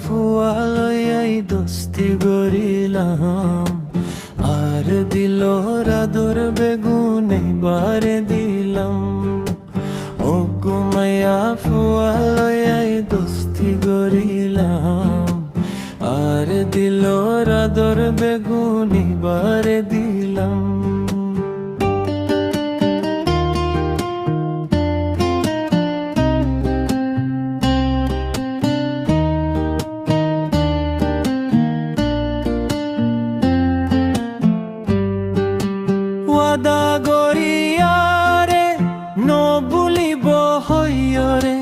ফুয়ালয়াই দোস্তি গরিলাম আর দিল রাদর বেগুনে বারে দিলাম ও গুমাইয়া ফুয়ালয়াই দোস্তি গরিলাম আর দিল রাদর বেগুনে বারে দিলাম ওয়াদা গরিয়ারে নবুলিব হইয়রে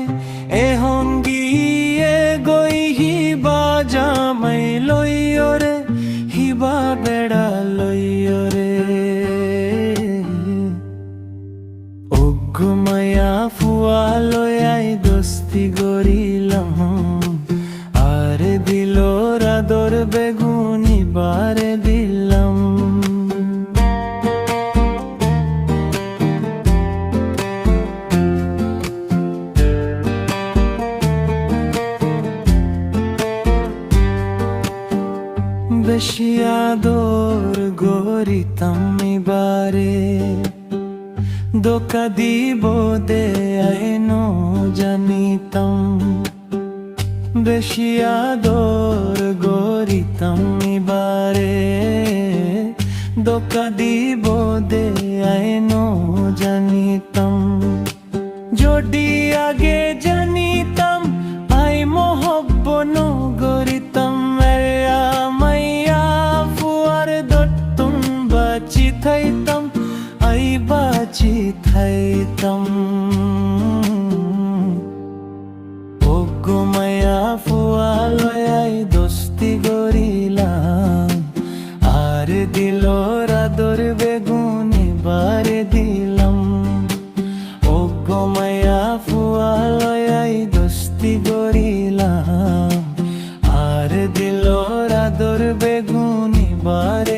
এহন গিয়ে গই হিবা জামাই লইয়রে হিবা বেড়া লইয়রে ও ঘুমাইয়া ফুয়া লয়াই দোস্তি গরিলাম আর দিল রাদর বেগুনি বারে দিলাম বেশি আদর গরিতাম এবারে দোকা দিব দে আইনো জানিতাম বেশি আদর গরিতাম এবারে দোকা দিব দে আইনো জানিতাম যদি আগে জানিতাম আই মহব্ব গরিতাম থাইতাম আই বাঁচি থাইতাম ও গুমাইয়া ফুয়া লয়াই দোস্তি গরিলাম আর দিল রাদর বেগুনি বারে দিলাম ও গুমাইয়া ফুয়া লয়াই দোস্তি গরিলাম আর দিল রাদর বেগুনি বারে